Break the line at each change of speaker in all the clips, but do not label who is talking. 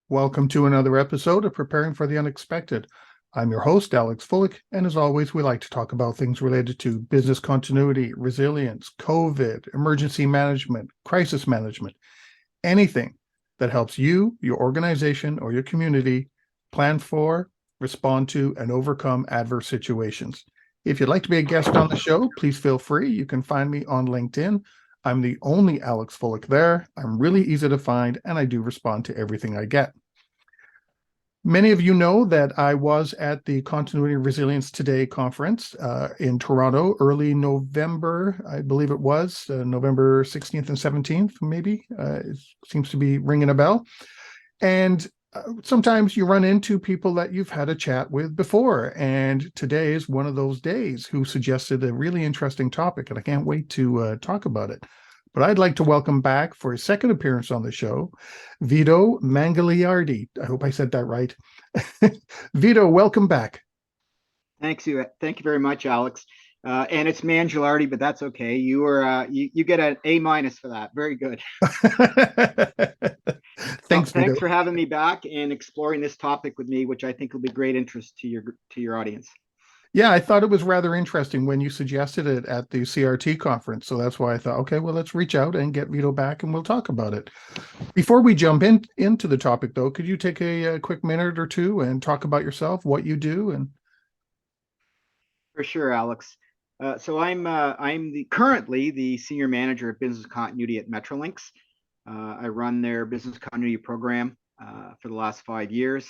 Welcome to another episode of Preparing for the Unexpected. I'm your host, Alex Fullick, and as always, we like to talk about things related to business continuity, resilience, COVID, emergency management, crisis management, anything that helps you, your organization, or your community plan for, respond to, and overcome adverse situations. If you'd like to be a guest on the show, please feel free. You can find me on LinkedIn. I'm the only Alex Fullick there. I'm really easy to find, and I do respond to everything I get. Many of you know that I was at the Continuity Resilience Today conference in Toronto early November, I believe it was, November 16th and 17th, maybe. It seems to be ringing a bell. And sometimes you run into people that you've had a chat with before. And today is one of those days who suggested a really interesting topic, and I can't wait to talk about it. But I'd like to welcome back for his second appearance on the show, Vito Mangialardi. I hope I said that right. Vito, welcome back.
Thank you very much, Alex. And it's Mangialardi, but that's okay. You get an A- for that. Very good. Well,
Thanks, Vito.
thanks for having me back and exploring this topic with me, which I think will be great interest to your audience.
Yeah, I thought it was rather interesting when you suggested it at the CRT conference. So that's why I thought, okay, well, let's reach out and get Vito back and we'll talk about it. Before we jump into the topic, though, could you take a quick minute or two and talk about yourself, what you do, and
For sure, Alex. So I'm currently the senior manager of business continuity at Metrolinx. I run their business continuity program for the last 5 years.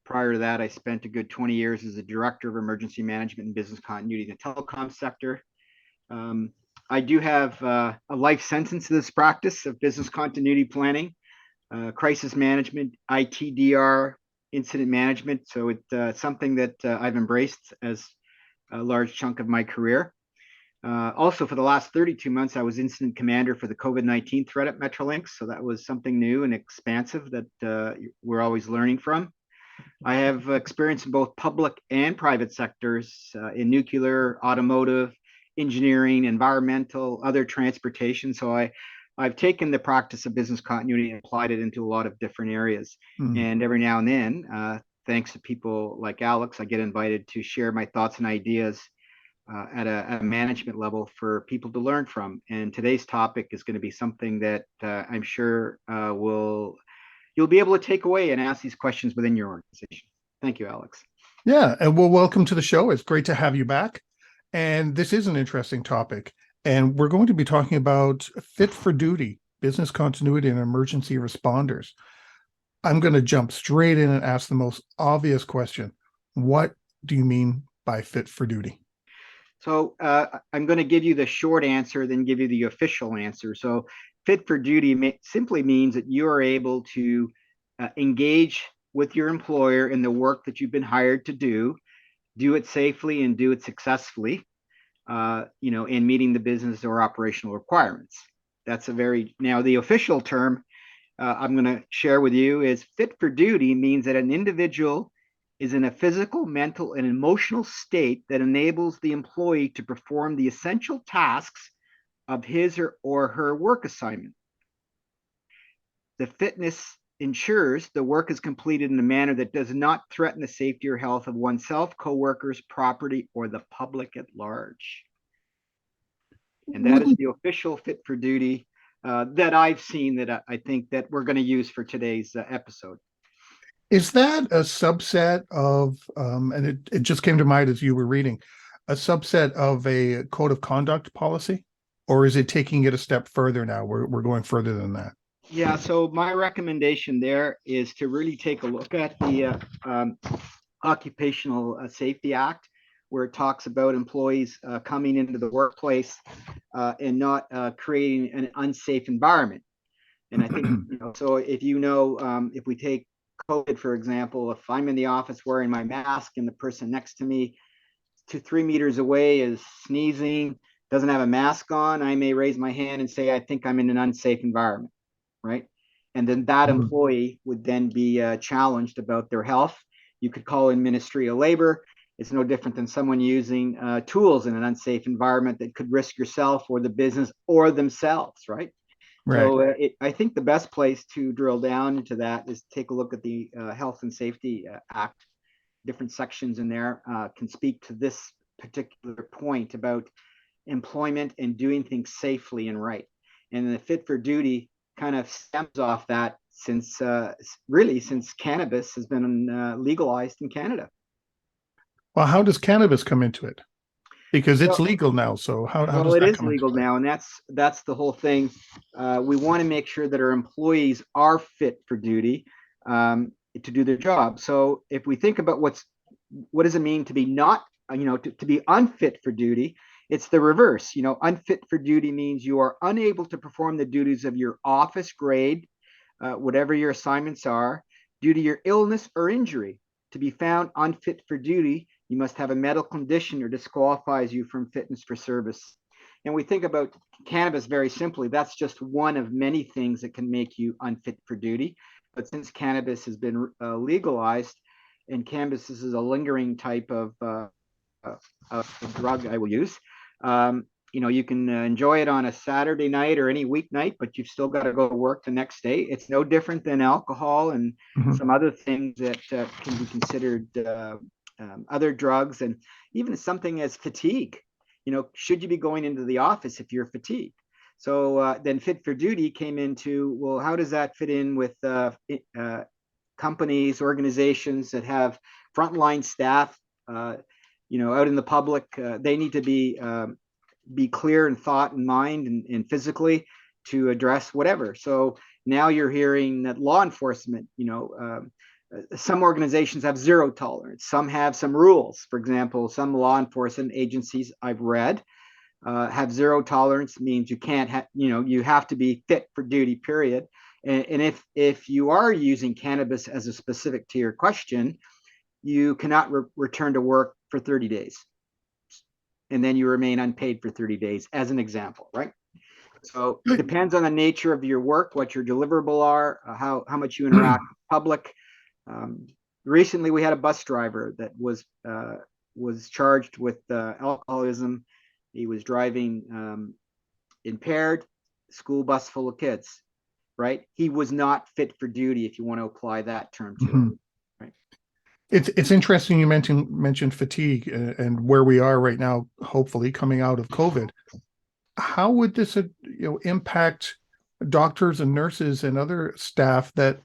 Prior to that, I spent a good 20 years as a director of emergency management and business continuity in the telecom sector. Um, I do have a life sentence to this practice of business continuity planning, crisis management, ITDR, incident management. So it's something that I've embraced as a large chunk of my career. Also, for the last 32 months, I was incident commander for the COVID-19 threat at Metrolinx. So that was something new and expansive that we're always learning from. I have experience in both public and private sectors in nuclear, automotive, engineering, environmental, other transportation. I've taken the practice of business continuity and applied it into a lot of different areas.
hmm.
And every now and then, thanks to people like Alex, I get invited to share my thoughts and ideas at a management level for people to learn from. And today's topic is going to be something that I'm sure you'll be able to take away and ask these questions within your organization. Thank you, Alex.
Yeah, and well, welcome to the show. It's great to have you back. And this is an interesting topic. And we're going to be talking about fit for duty, business continuity, and emergency responders. I'm going to jump straight in and ask the most obvious question. What do you mean by fit for duty?
I'm going to give you the short answer, then give you the official answer. So fit for duty simply means that you are able to engage with your employer in the work that you've been hired to do it safely and do it successfully, in meeting the business or operational requirements. Now the official term I'm going to share with you is fit for duty means that an individual is in a physical, mental, and emotional state that enables the employee to perform the essential tasks of his or her work assignment. The fitness ensures the work is completed in a manner that does not threaten the safety or health of oneself, coworkers, property, or the public at large. And that is the official fit for duty that I've seen that I think that we're going to use for today's episode.
Is that a subset of, and it just came to mind as you were reading, a subset of a code of conduct policy? Or is it taking it a step further now? We're going further than that.
Yeah, so my recommendation there is to really take a look at the Occupational Safety Act, where it talks about employees coming into the workplace and not creating an unsafe environment. And I think, so if we take COVID, for example, if I'm in the office wearing my mask and the person next to me 2-3 meters away is sneezing, doesn't have a mask on, I may raise my hand and say, I think I'm in an unsafe environment, right? And then that employee would then be challenged about their health. You could call in Ministry of Labor. It's no different than someone using tools in an unsafe environment that could risk yourself or the business or themselves, right?
Right.
So I think the best place to drill down into that is take a look at the Health and Safety Act. Different sections in there can speak to this particular point about employment and doing things safely and right. And the fit for duty kind of stems off that since really since cannabis has been legalized in Canada.
Well, how does cannabis come into it? Because it's
Well,
legal now. So how
well,
does
it
that
is
come into
legal
play?
now, and that's the whole thing. We want to make sure that our employees are fit for duty to do their job. So if we think about what does it mean to be not, to be unfit for duty, it's the reverse. Unfit for duty means you are unable to perform the duties of your office grade, whatever your assignments are, due to your illness or injury. To be found unfit for duty, you must have a medical condition or disqualifies you from fitness for service. And we think about cannabis very simply. That's just one of many things that can make you unfit for duty. But since cannabis has been legalized, and cannabis is a lingering type of drug I will use. You can enjoy it on a Saturday night or any weeknight, but you've still got to go to work the next day. It's no different than alcohol and
Mhm.
some other things that can be considered other drugs, and even something as fatigue. Should you be going into the office if you're fatigued? So then fit for duty came into, well, how does that fit in with companies, organizations that have frontline staff, out in the public? They need to be clear in thought and mind and physically to address whatever. So now you're hearing that law enforcement, some organizations have zero tolerance. Some have some rules. For example, some law enforcement agencies I've read have zero tolerance, means you can't you have to be fit for duty, period. And if you are using cannabis as a specific to your question, you cannot return to work for 30 days, and then you remain unpaid for 30 days, as an example, right? So it depends on the nature of your work, what your deliverable are, how much you interact with the public. Recently, we had a bus driver that was charged with alcoholism. He was driving impaired, school bus full of kids, right? He was not fit for duty, if you want to apply that term to it,
Mhm.
right?
It's interesting you mentioned fatigue and where we are right now, hopefully coming out of COVID. How would this impact doctors and nurses and other staff that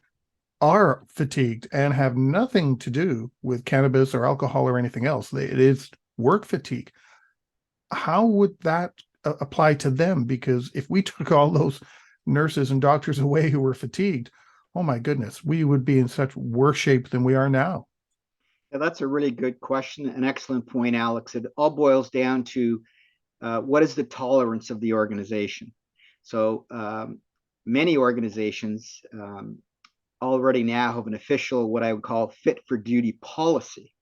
are fatigued and have nothing to do with cannabis or alcohol or anything else? It is work fatigue. How would that apply to them? Because if we took all those nurses and doctors away who were fatigued, oh my goodness, we would be in such worse shape than we are now.
Yeah, that's a really good question, an excellent point, Alex. It all boils down to what is the tolerance of the organization. So many organizations already now have an official, what I would call, fit for duty policy.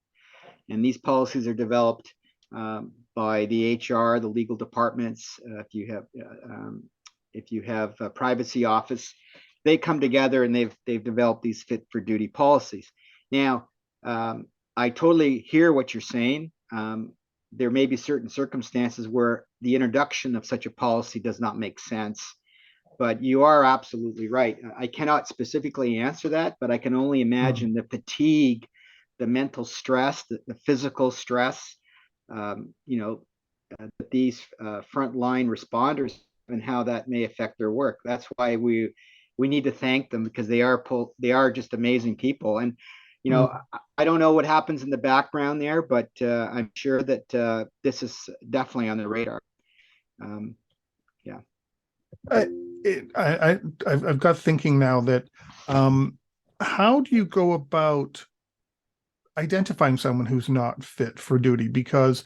And these policies are developed by the HR, the legal departments. If you have a privacy office, they come together and they've developed these fit for duty policies. Now, I totally hear what you're saying. There may be certain circumstances where the introduction of such a policy does not make sense, but you are absolutely right. I cannot specifically answer that, but I can only
Mm.
imagine the fatigue, the mental stress, the physical stress, that these frontline responders, and how that may affect their work. That's why we need to thank them, because they are just amazing people. And
Mm.
I don't know what happens in the background there, but I'm sure that this is definitely on the radar. Um, yeah.
I, I've got thinking now that um, how do you go about identifying someone who's not fit for duty? Because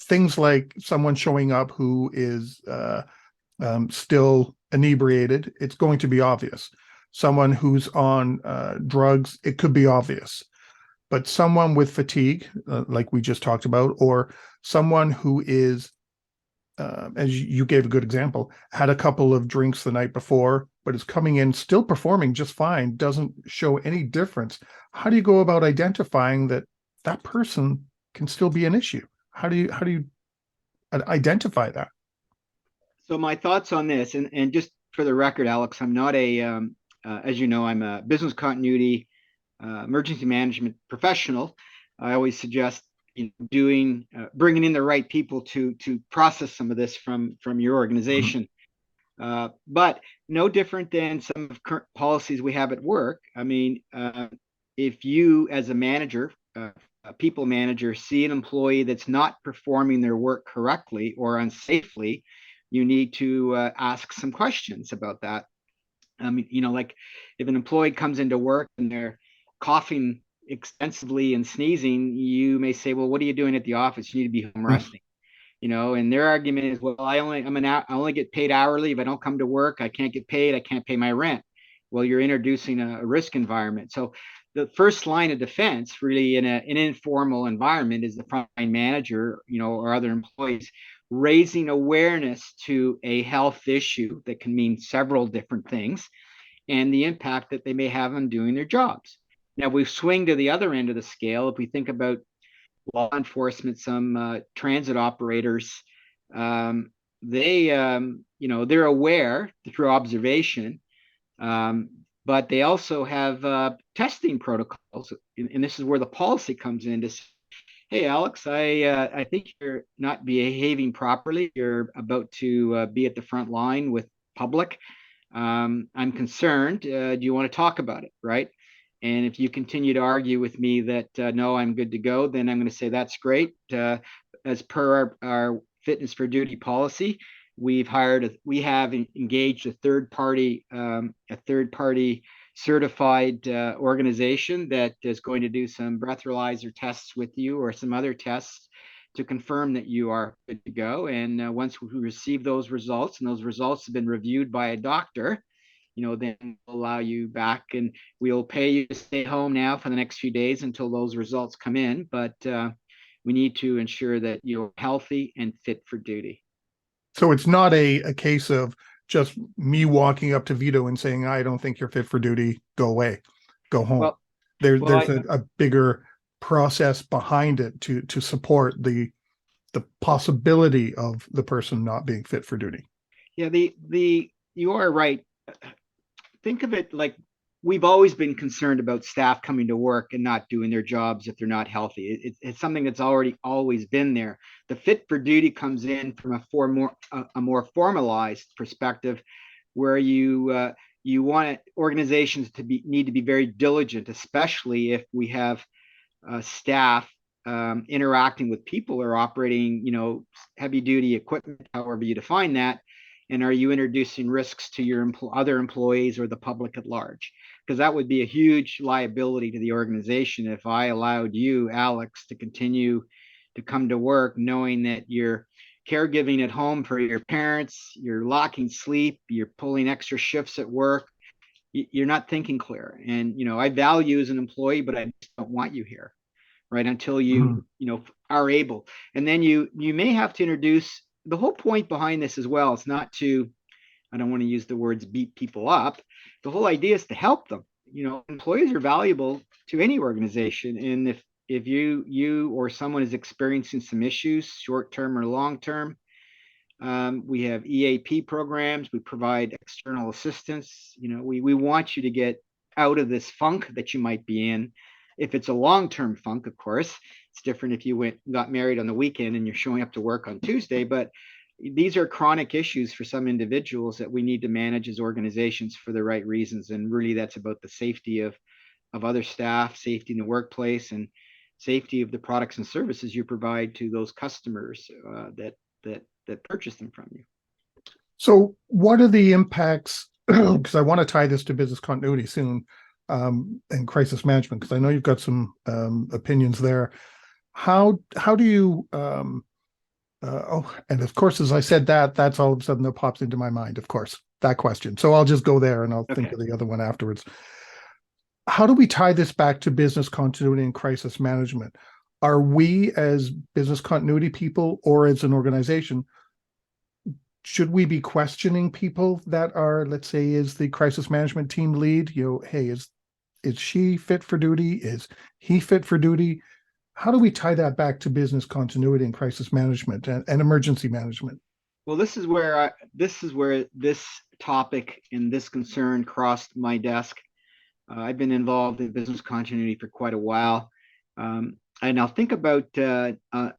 things like someone showing up who is still inebriated, it's going to be obvious. Someone who's on drugs, it could be obvious. But someone with fatigue, like we just talked about, or someone who is, as you gave a good example, had a couple of drinks the night before, but is coming in still performing just fine, doesn't show any difference. How do you go about identifying that that person can still be an issue? How do you identify that?
So my thoughts on this, and just for the record, Alex, I'm not as you know, I'm a business continuity, emergency management professional. I always suggest bringing in the right people to process some of this from your organization. But no different than some of current policies we have at work. I mean, if you, as a manager, a people manager, see an employee that's not performing their work correctly or unsafely, you need to ask some questions about that. I mean, like if an employee comes into work and they're coughing extensively and sneezing, you may say, "Well, what are you doing at the office? You need to be home resting." And their argument is, well, I only get paid hourly. If I don't come to work, I can't get paid. I can't pay my rent. Well, you're introducing a risk environment. So the first line of defense, really, in an informal environment, is the frontline manager, or other employees raising awareness to a health issue that can mean several different things, and the impact that they may have on doing their jobs. Now, we swing to the other end of the scale. If we think about law enforcement, some transit operators, they're aware through observation, but they also have testing protocols, and this is where the policy comes in to say, "Hey, Alex, I think you're not behaving properly. You're about to be at the front line with public. I'm concerned. Do you want to talk about it?" Right? And if you continue to argue with me that no, I'm good to go, then I'm going to say that's great. As per our fitness for duty policy, we have engaged a third party certified organization that is going to do some breathalyzer tests with you or some other tests to confirm that you are good to go. And once we receive those results, and those results have been reviewed by a doctor, then we'll allow you back, and we'll pay you to stay home now for the next few days until those results come in. But we need to ensure that you're healthy and fit for duty.
So it's not a case of just me walking up to Vito and saying, "I don't think you're fit for duty. Go away, go home."
Well,
There's a bigger process behind it to support the possibility of the person not being fit for duty.
Yeah, you are right. Think of it like we've always been concerned about staff coming to work and not doing their jobs if they're not healthy. It's something that's always been there. The fit for duty comes in from a more formalized perspective, where you want organizations need to be very diligent, especially if we have staff interacting with people or operating, heavy duty equipment, however you define that. And are you introducing risks to your other employees or the public at large? Because that would be a huge liability to the organization if I allowed you, Alex, to continue to come to work knowing that you're caregiving at home for your parents, you're locking sleep, you're pulling extra shifts at work. You're not thinking clear. And, I value you as an employee, but I just don't want you here, right? Until you, are able. And then you may have to introduce the whole point behind this as well. It's not to, I don't want to use the words beat people up. The whole idea is to help them. Employees are valuable to any organization. And if you or someone is experiencing some issues, short-term or long-term, we have EAP programs. We provide external assistance. We want you to get out of this funk that you might be in. If it's a long-term funk, of course, it's different if you got married on the weekend and you're showing up to work on Tuesday. But these are chronic issues for some individuals that we need to manage as organizations for the right reasons. And really, that's about the safety of other staff, safety in the workplace, and safety of the products and services you provide to those customers that purchase them from you.
So what are the impacts? Because I want to tie this to business continuity soon, and crisis management, because I know you've got some opinions there. How do you and of course, as I said that's all of a sudden that pops into my mind, of course, that question. So I'll just go there and I'll think of the other one afterwards. How do we tie this back to business continuity and crisis management? Are we, as business continuity people or as an organization, should we be questioning people that are, let's say, is the crisis management team lead? Hey, is she fit for duty? Is he fit for duty? How do we tie that back to business continuity and crisis management and emergency management?
Well, this is where this topic and this concern crossed my desk. I've been involved in business continuity for quite a while. And I'll think about, I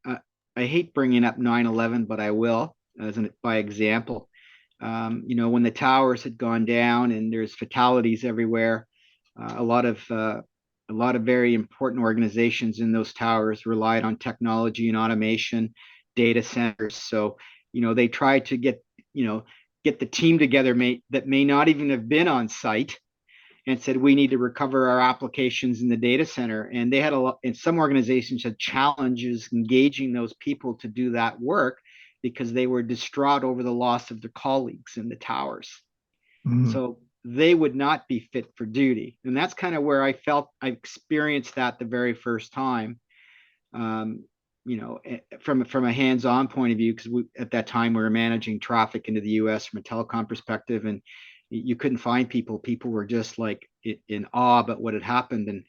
hate bringing up 9/11, but I will as an by example. When the towers had gone down and there's fatalities everywhere, a lot of very important organizations in those towers relied on technology and automation, data centers. So, they tried to get the team together that may not even have been on site and said we need to recover our applications in the data center. And they had a lot, and some organizations had challenges engaging those people to do that work because they were distraught over the loss of their colleagues in the towers.
Mm,
So they would not be fit for duty. And that's kind of where I experienced that the very first time. Um, from a hands-on point of view, because at that time we were managing traffic into the U.S. from a telecom perspective, and you couldn't find people. People were just like in awe about what had happened. And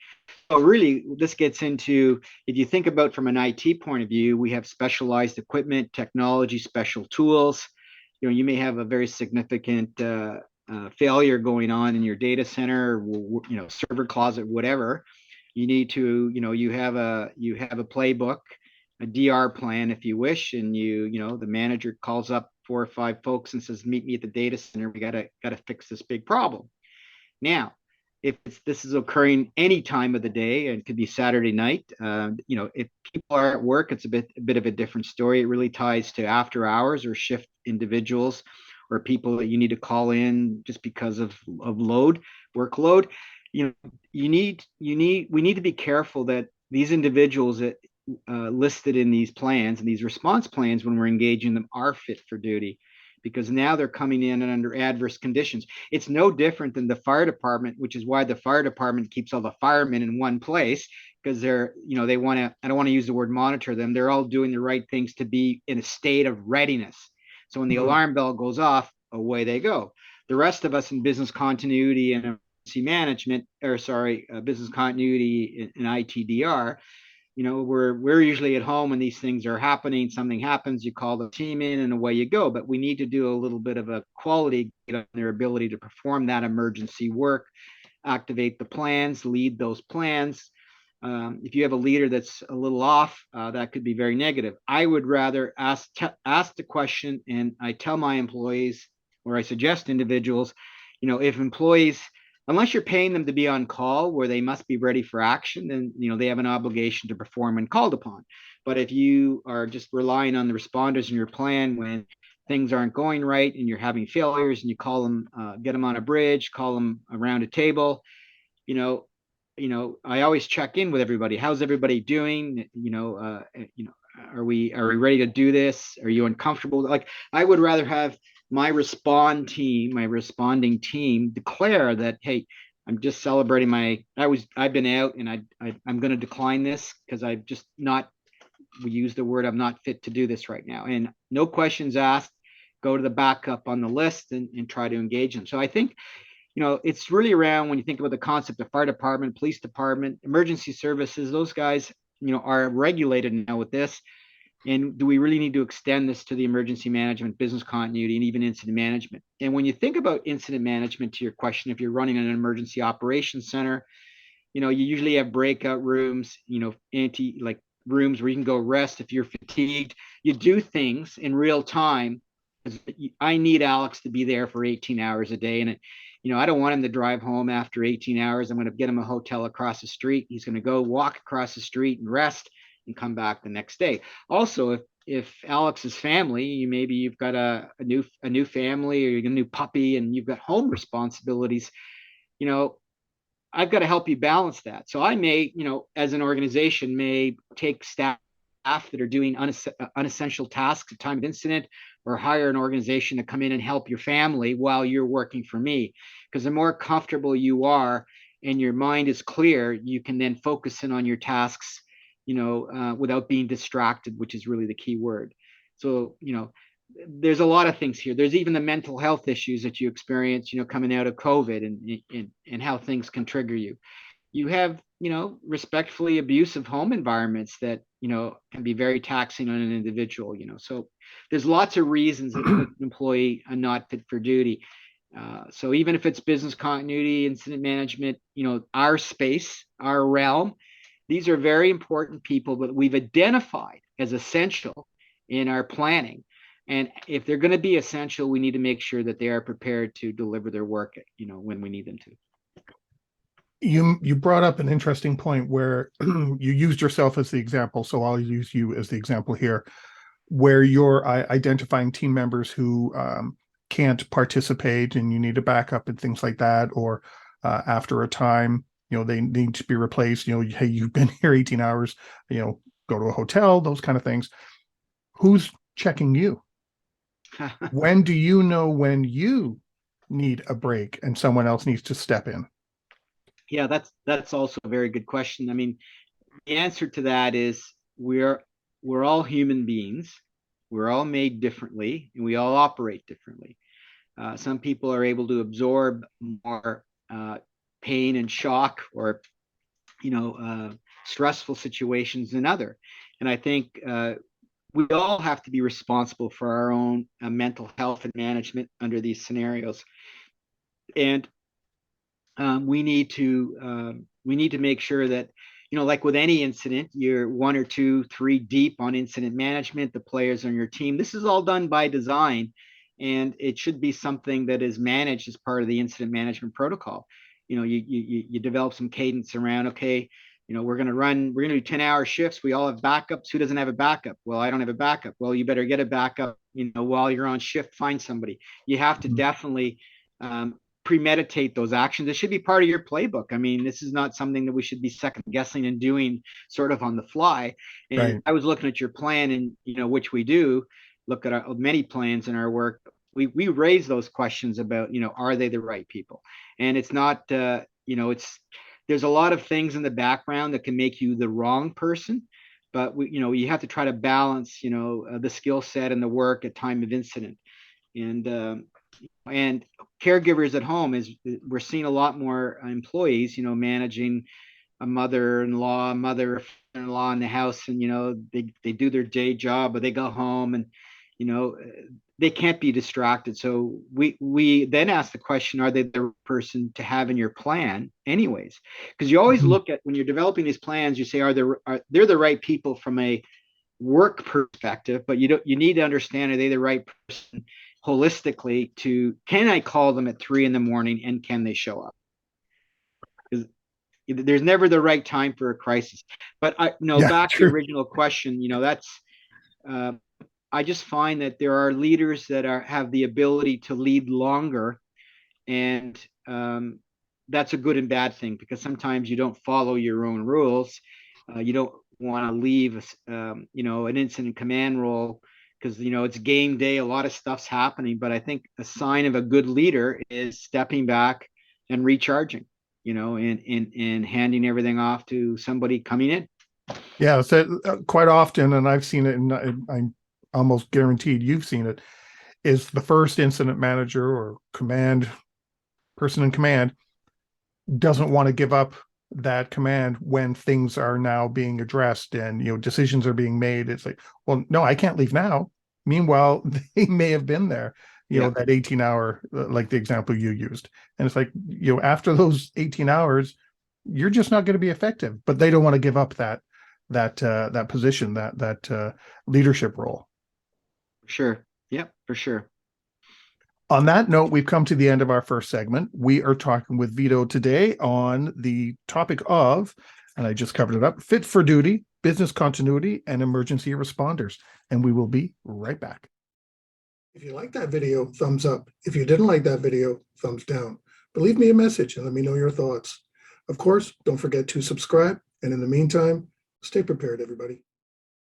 so really, this gets into, if you think about from an IT point of view, we have specialized equipment, technology, special tools. You may have a very significant failure going on in your data center, server closet, whatever. You need to, you have a playbook, a DR plan, if you wish, and the manager calls up 4 or 5 folks and says, "Meet me at the data center. We gotta fix this big problem." Now, if this is occurring any time of the day, and it could be Saturday night, if people are at work, it's a bit of a different story. It really ties to after hours or shift individuals or people that you need to call in just because of workload. We need to be careful that these individuals that listed in these plans and these response plans, when we're engaging them, are fit for duty, because now they're coming in and under adverse conditions. It's no different than the fire department, which is why the fire department keeps all the firemen in one place, because they want to, I don't want to use the word monitor them. They're all doing the right things to be in a state of readiness. So when the
mm,
alarm bell goes off, away they go. The rest of us in business continuity and emergency management, or sorry, business continuity and ITDR, we're usually at home when these things are happening. Something happens, you call the team in, and away you go. But we need to do a little bit of a quality on their ability to perform that emergency work, activate the plans, lead those plans. If you have a leader that's a little off, that could be very negative. I would rather ask the question, and I tell my employees, or I suggest individuals, if employees, unless you're paying them to be on call where they must be ready for action, then they have an obligation to perform when called upon. But if you are just relying on the responders in your plan when things aren't going right and you're having failures, and you call them, get them on a bridge, call them around a table, you know, I always check in with everybody. How's everybody doing? Are we ready to do this? Are you uncomfortable? Like, I would rather have my responding team declare that, hey, I'm just celebrating I've been out, and I'm going to decline this because I've just not, we use the word, I'm not fit to do this right now. And no questions asked, go to the backup on the list and try to engage them. So I think, it's really around, when you think about the concept of fire department, police department, emergency services, those guys, are regulated now with this. And do we really need to extend this to the emergency management, business continuity, and even incident management? And when you think about incident management, to your question, if you're running an emergency operations center, you usually have breakout rooms, like rooms where you can go rest if you're fatigued. You do things in real time. I need Alex to be there for 18 hours a day. And I don't want him to drive home after 18 hours. I'm going to get him a hotel across the street. He's going to go walk across the street and rest and come back the next day. Also, if Alex's family, maybe you've got a new family, or you're a new puppy, and you've got home responsibilities, you know, I've got to help you balance that. So I may, as an organization, may take staff that are doing unessential tasks at time of incident, or hire an organization to come in and help your family while you're working for me. Because the more comfortable you are and your mind is clear, you can then focus in on your tasks, without being distracted, which is really the key word. So, there's a lot of things here. There's even the mental health issues that you experience, coming out of COVID, and how things can trigger you. you have, respectfully abusive home environments that, can be very taxing on an individual, so there's lots of reasons that put an employee not fit for duty. So even if it's business continuity, incident management, our space, our realm, these are very important people that we've identified as essential in our planning. And if they're going to be essential, we need to make sure that they are prepared to deliver their work, when we need them to.
You brought up an interesting point where you used yourself as the example, so I'll use you as the example here, where you're identifying team members who can't participate and you need a backup and things like that, or after a time, they need to be replaced. Hey, you've been here 18 hours, go to a hotel, those kind of things. Who's checking you? When do you know when you need a break and someone else needs to step in?
Yeah, that's also a very good question. I mean, the answer to that is we're all human beings. We're all made differently, and we all operate differently. Some people are able to absorb more pain and shock, or stressful situations than other. And I think we all have to be responsible for our own mental health and management under these scenarios. And we need to make sure that, like with any incident, you're 1 or 2, 3 deep on incident management, the players on your team. This is all done by design, and it should be something that is managed as part of the incident management protocol. You develop some cadence around, okay, we're going to do 10-hour shifts. We all have backups. Who doesn't have a backup? Well, I don't have a backup. Well, you better get a backup, while you're on shift, find somebody. You have to definitely premeditate those actions. It should be part of your playbook. I mean, this is not something that we should be second guessing and doing sort of on the fly. And
Right.
I was looking at your plan, and which we do look at many plans in our work. We raise those questions about, are they the right people? And it's not, it's there's a lot of things in the background that can make you the wrong person. But you have to try to balance, the skill set and the work at time of incident. And caregivers at home, is we're seeing a lot more employees, managing a mother-in-law in the house, and they do their day job, but they go home, and you know they can't be distracted. So we then ask the question, are they the person to have in your plan anyways? Because you always
Mhm.
look at, when you're developing these plans, you say, they're the right people from a work perspective, but you need to understand, are they the right person holistically? Can I call them at 3 in the morning, and can they show up? Because there's never the right time for a crisis. But
Yeah,
back to your
true.
original question, that's uh, I just find that there are leaders that have the ability to lead longer, and that's a good and bad thing, because sometimes you don't follow your own rules. You don't want to leave, an incident command role, because it's game day. A lot of stuff's happening, but I think a sign of a good leader is stepping back and recharging, and handing everything off to somebody coming in.
Yeah, so quite often, and I've seen it, and I'm almost guaranteed you've seen it, is the first incident manager or command person in command doesn't want to give up that command when things are now being addressed and decisions are being made. It's like, well, no, I can't leave now. Meanwhile, they may have been there,
Yeah,
that 18 hour, like the example you used. And it's like, after those 18 hours, you're just not going to be effective. But they don't want to give up that position, that leadership role.
for sure. Yep, for sure.
On that note, we've come to the end of our first segment. We are talking with Vito today on the topic of, and I just covered it up, fit for duty, business continuity, and emergency responders. And we will be right back. If you like that video, thumbs up. If you didn't like that video, thumbs down. But leave me a message and let me know your thoughts. Of course, don't forget to subscribe. And in the meantime, stay prepared, everybody.